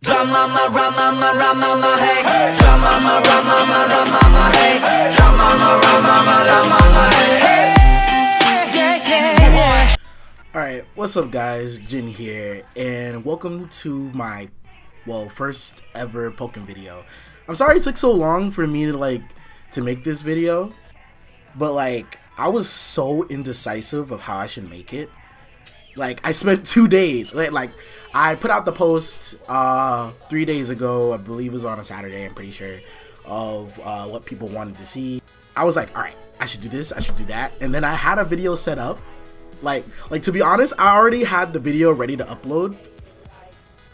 Dramama, ramama, ramama, hey. Dramama, ramama, ramama, hey. Dramama, ramama, ramama, hey. Yeah, yeah. Alright, what's up guys, Jin here, and welcome to my, first ever Pokken video. I'm sorry it took so long for me to make this video, but I was so indecisive of how I should make it. I spent 2 days, I put out the post 3 days ago, I believe it was on a Saturday, I'm pretty sure, of what people wanted to see. I was like, alright, I should do this, I should do that, and then I had a video set up. To be honest, I already had the video ready to upload,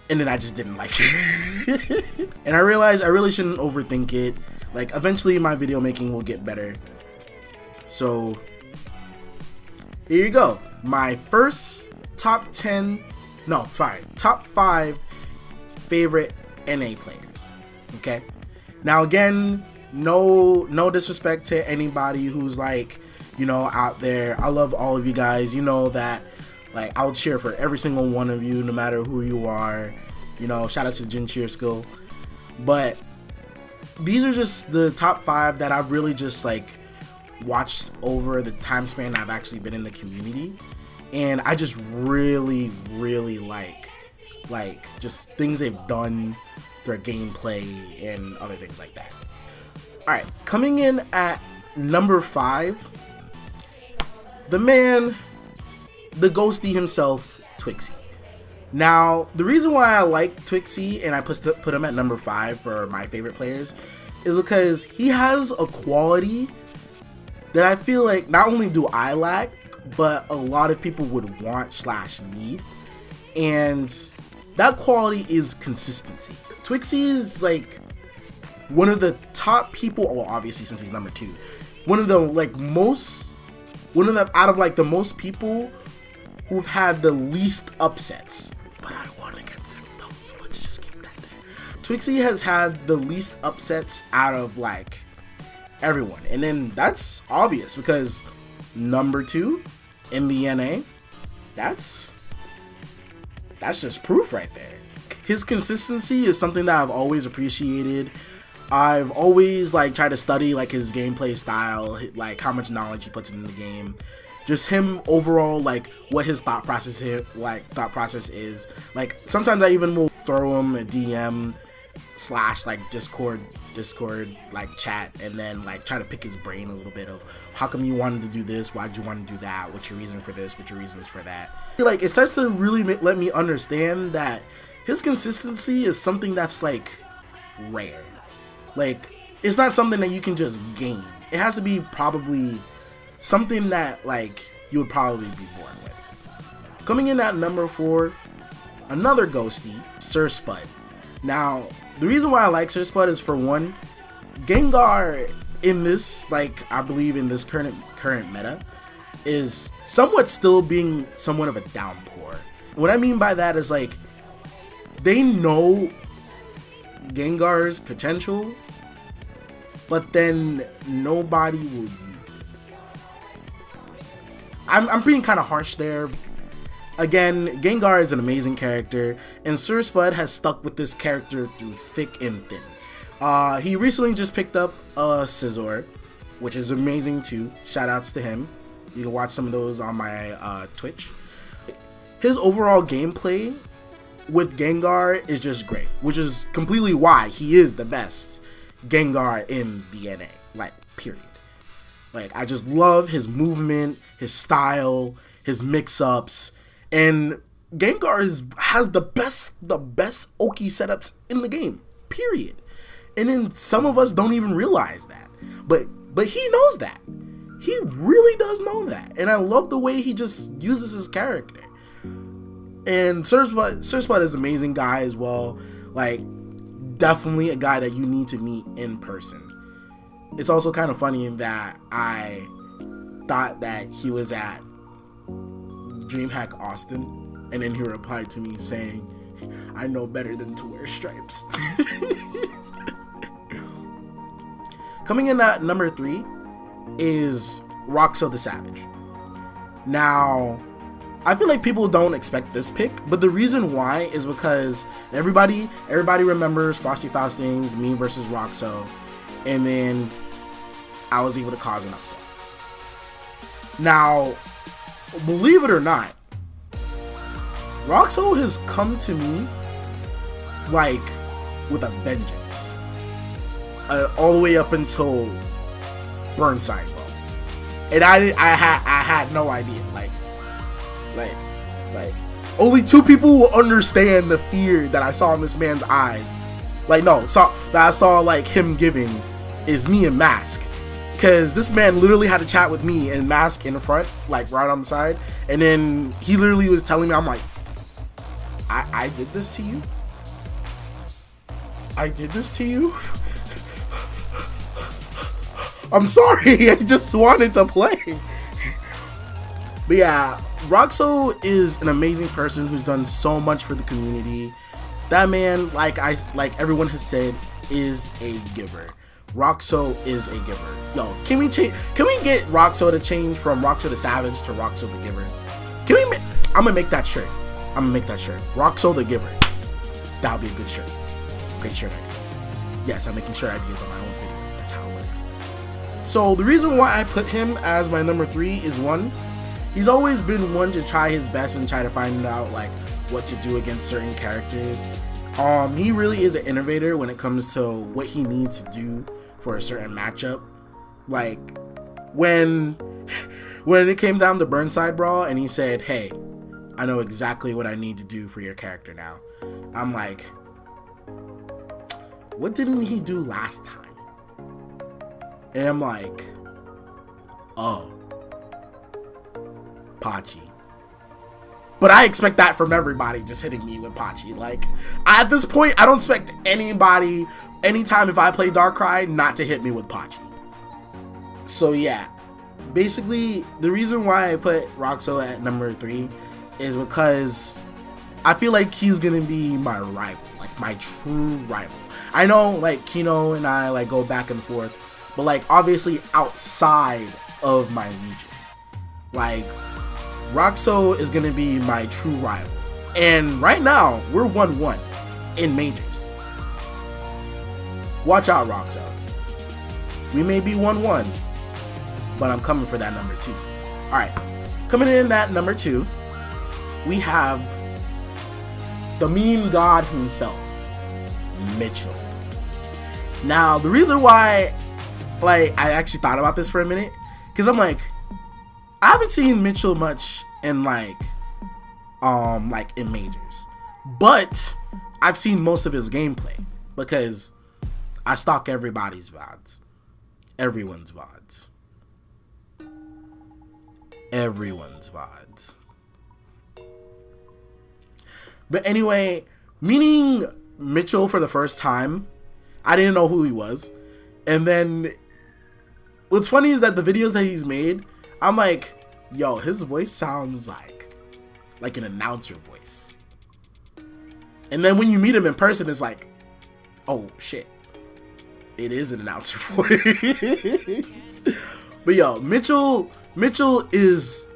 and then I just didn't like it. And I realized I really shouldn't overthink it. Eventually my video making will get better. So here you go. My first top 5 favorite NA players. Okay. Now again, no disrespect to anybody who's out there. I love all of you guys. You know that I'll cheer for every single one of you, no matter who you are. Shout out to Jin Cheer Skill. But these are just the top 5 that I've really just watched over the time span I've actually been in the community, and I just really like just things they've done, their gameplay and other things like that. Alright, coming in at number 5, the man, the ghosty himself, Twixie. Now, the reason why I like Twixie and I put him at number 5 for my favorite players is because he has a quality that I feel like not only do I lack, but a lot of people would want / need. And that quality is consistency. Twixie is one of the top people, well obviously since he's number 2, one of the out of the most people who've had the least upsets. But I won against him though, so let's just keep that there. Twixie has had the least upsets out of everyone, and then that's obvious because number 2 in the NA, that's just proof right there. His consistency is something that I've always appreciated. I've always tried to study his gameplay style, how much knowledge he puts into the game, just him overall, what his thought process is. Sometimes I even will throw him a DM / Discord chat, and then try to pick his brain a little bit of how come you wanted to do this, why'd you want to do that, what's your reason for this, what's your reasons for that. It starts to really let me understand that his consistency is something that's rare. It's not something that you can just gain. It has to be probably something that you would probably be born with. Coming in at number 4, another ghosty, Sir Spud. Now, the reason why I like Sir Spud is, for one, Gengar in this, I believe in this current meta, is somewhat still being somewhat of a downpour. What I mean by that is they know Gengar's potential, but then nobody will use it. I'm being kind of harsh there. Again, Gengar is an amazing character, and Sir Spud has stuck with this character through thick and thin. He recently just picked up Scizor, which is amazing too. Shout outs to him. You can watch some of those on my Twitch. His overall gameplay with Gengar is just great, which is completely why he is the best Gengar in the NA, period. I just love his movement, his style, his mix-ups, and Gengar has the best Oki setups in the game, period. And then some of us don't even realize that, but he knows that. He really does know that, and I love the way he just uses his character. And Sir Spud is an amazing guy as well. Definitely a guy that you need to meet in person. It's also kind of funny that I thought that he was at DreamHack Austin, and then he replied to me saying, "I know better than to wear stripes." Coming in at number 3 is Roxo the Savage. Now, I feel like people don't expect this pick, but the reason why is because everybody remembers Frosty Faustings, me versus Roxo, and then I was able to cause an upset. Now, believe it or not, Roxo has come to me like with a vengeance, all the way up until Burnside, bro. And I had no idea, like only 2 people will understand the fear that I saw in this man's eyes. Like, no, that I saw like him giving is me and Mask. Cause this man literally had to chat with me and Mask in the front, like right on the side. And then he literally was telling me, I'm like, I did this to you? I did this to you? I'm sorry, I just wanted to play. But yeah, Roxo is an amazing person who's done so much for the community. That man, like everyone has said, is a giver. Roxo is a giver. Yo, can we get Roxo to change from Roxo the Savage to Roxo the Giver? I'm gonna make that shirt. Roxo the Giver. That'll be a good shirt. Great shirt idea. Yes, I'm making shirt ideas on my own video. That's how it works. So the reason why I put him as my number 3 is, one, he's always been one to try his best and try to find out like what to do against certain characters. He really is an innovator when it comes to what he needs to do for a certain matchup. Like when it came down to Burnside Brawl and he said, hey, I know exactly what I need to do for your character now. I'm like, what didn't he do last time? And I'm like, oh, Pachi. But I expect that from everybody just hitting me with Pachi. Like, at this point, I don't expect anybody, anytime if I play Darkrai, not to hit me with Pachi. So yeah, basically, the reason why I put Roxo at number 3 is because I feel like he's gonna be my rival, like my true rival. I know like Kino and I like go back and forth, but like obviously outside of my region, like Roxo is gonna be my true rival. And right now we're 1-1 in majors. Watch out, Roxo. We may be 1-1, but I'm coming for that number 2. Alright, coming in at number 2, we have the meme god himself, Mitchell. Now, the reason why, like, I actually thought about this for a minute, because I'm like, I haven't seen Mitchell much in, like in majors. But I've seen most of his gameplay, because I stalk everybody's VODs. Everyone's VODs. Everyone's VODs. But anyway, meeting Mitchell for the first time, I didn't know who he was. And then what's funny is that the videos that he's made, I'm like, yo, his voice sounds like an announcer voice. And then when you meet him in person, it's like, oh shit, it is an announcer voice. But yo, Mitchell is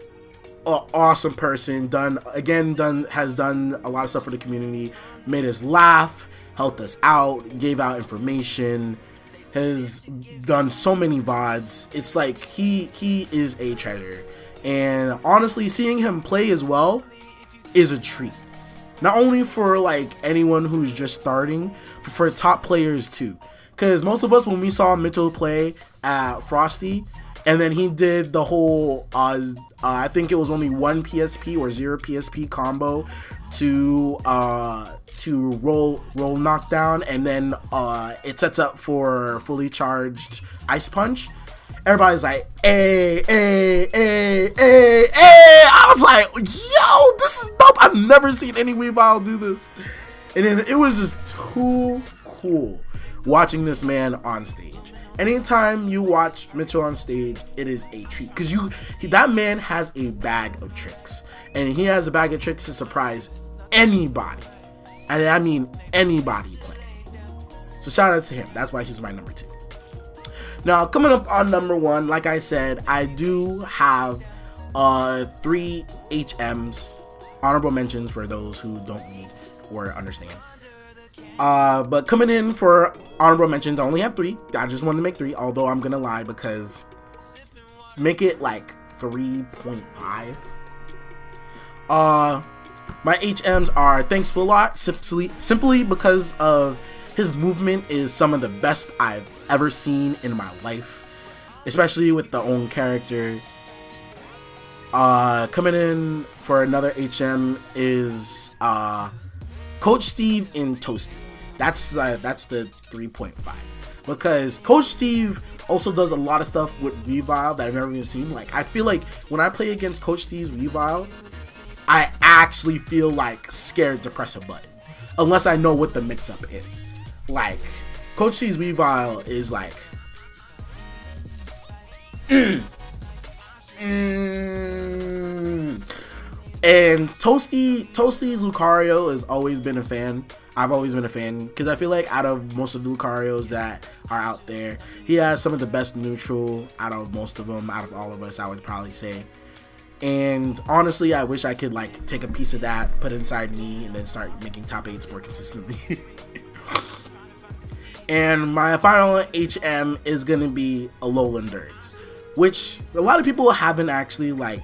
an awesome person. Has done a lot of stuff for the community, made us laugh, helped us out, gave out information, has done so many VODs. It's like he is a treasure. And honestly, seeing him play as well is a treat. Not only for like anyone who's just starting, but for top players too. Because most of us, when we saw Mitchell play at Frosty, and then he did the whole, I think it was only 1 PSP or 0 PSP combo to roll knockdown, and then it sets up for fully charged Ice Punch. Everybody's like, hey. I was like, yo, this is dope. I've never seen any Weavile do this. And then it was just too cool watching this man on stage. Anytime you watch Mitchell on stage, it is a treat, because that man has a bag of tricks, and he has a bag of tricks to surprise anybody, and I mean anybody playing. So shout out to him. That's why he's my number 2. Now, coming up on number 1, like I said, I do have 3 HMs, honorable mentions for those who don't need or understand. But coming in for honorable mentions, I only have 3. I just wanted to make 3, although I'm gonna lie because make it like 3.5. My HMs are Thanks to a Lot, simply because of his movement is some of the best I've ever seen in my life, especially with the own character. Coming in for another HM is Coach Steve and Toasty. That's the 3.5, because Coach Steve also does a lot of stuff with Weavile that I've never even seen. Like, I feel like when I play against Coach Steve's Weavile, I actually feel like scared to press a button unless I know what the mix-up is. Like, Coach Steve's Weavile is like and Toasty's Lucario has always been a fan. I've always been a fan because I feel like out of most of the Lucarios that are out there, he has some of the best neutral out of most of them, out of all of us, I would probably say. And honestly, I wish I could like take a piece of that, put it inside me, and then start making top 8s more consistently. And my final HM is gonna be Alolan Dirge, which a lot of people haven't actually like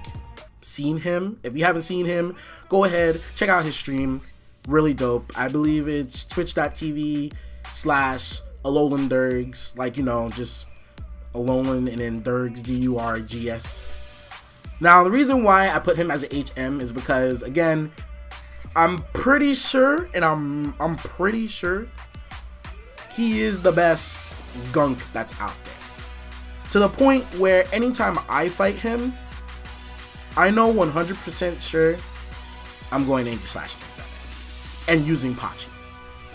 seen him. If you haven't seen him, go ahead, check out his stream. Really dope. I believe it's twitch.tv/Alolan Durgs, like, you know, just Alolan and then Durgs, DURGS. Now, the reason why I put him as an HM is because, again, I'm pretty sure he is the best gunk that's out there. To the point where anytime I fight him, I know 100% sure I'm going Angel Slash against that man. And using Pachi.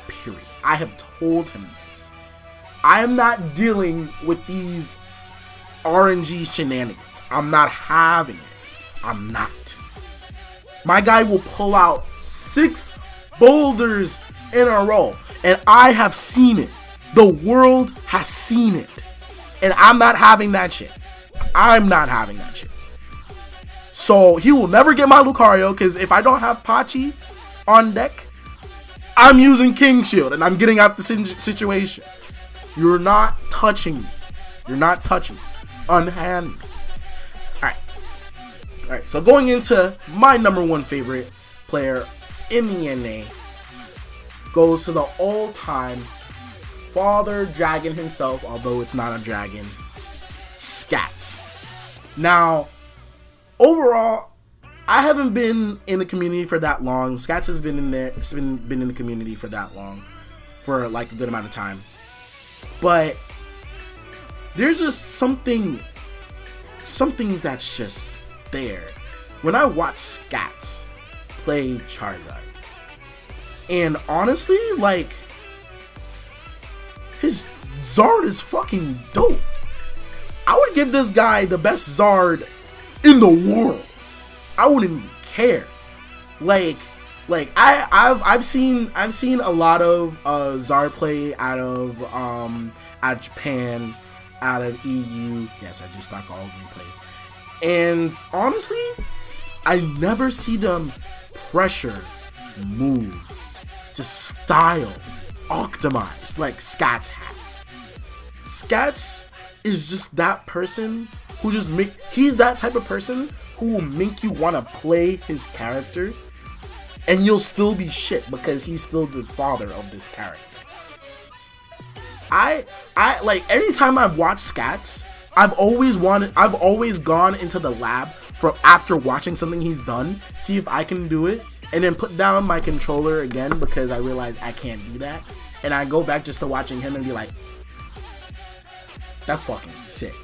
Period. I have told him this. I am not dealing with these RNG shenanigans. I'm not having it. I'm not. My guy will pull out 6 boulders in a row. And I have seen it. The world has seen it. And I'm not having that shit. I'm not having that shit. So he will never get my Lucario, because if I don't have Pachi on deck, I'm using King Shield and I'm getting out the situation. You're not touching me. You're not touching me. Unhand me. Alright, so going into my number 1 favorite player in the NA goes to the all-time father dragon himself, although it's not a dragon, Scats. Now, overall, I haven't been in the community for that long. Scats has been in there. It's been in the community for that long, for like a good amount of time. But there's just something that's just there when I watch Scats play Charizard. And honestly, like, his Zard is fucking dope. I would give this guy the best Zard in the world. I wouldn't even care. Like I've seen a lot of Zard play out of Japan, out of EU. Yes, I do stock all replays. And honestly, I never see them pressure, move, just style, optimize like Scats has. Scats is just that person who just he's that type of person who will make you want to play his character, and you'll still be shit because he's still the father of this character. I like, anytime I've watched Scats, I've always gone into the lab from after watching something he's done, see if I can do it, and then put down my controller again because I realize I can't do that, and I go back just to watching him and be like, that's fucking sick.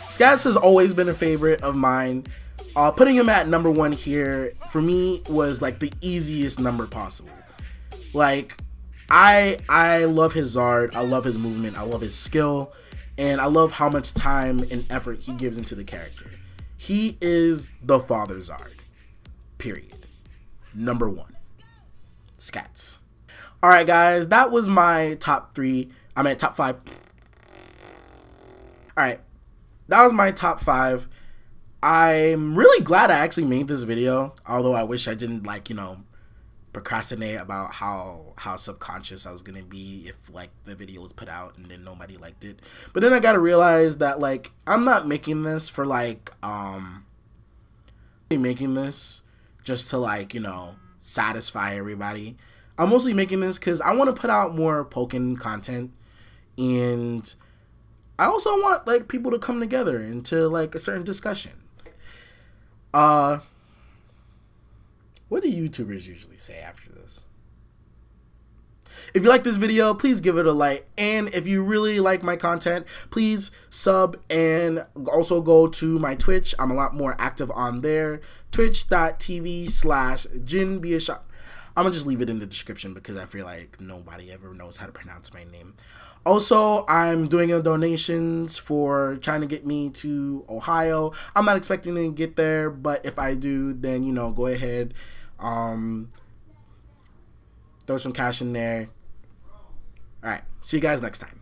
Scats has always been a favorite of mine. Putting him at number 1 here for me was like the easiest number possible. Like, I love his Zard, I love his movement, I love his skill, and I love how much time and effort he gives into the character. He is the father Zard. Period. Number 1. Scats. Alright guys, that was my top 3. I'm at top 5. Alright, that was my top 5. I'm really glad I actually made this video, although I wish I didn't, like, you know, procrastinate about how subconscious I was gonna be if like the video was put out and then nobody liked it. But then I gotta realize that like I'm not making this for like making this just to like, you know, satisfy everybody. I'm mostly making this because I want to put out more Pokken content, and I also want like people to come together into like a certain discussion. What do YouTubers usually say after this? If you like this video, please give it a like. And if you really like my content, please sub and also go to my Twitch. I'm a lot more active on there. Twitch.tv/JinBeAShop. I'm gonna just leave it in the description because I feel like nobody ever knows how to pronounce my name. Also, I'm doing donations for trying to get me to Ohio. I'm not expecting to get there, but if I do, then, you know, go ahead. Throw some cash in there. All right. See you guys next time.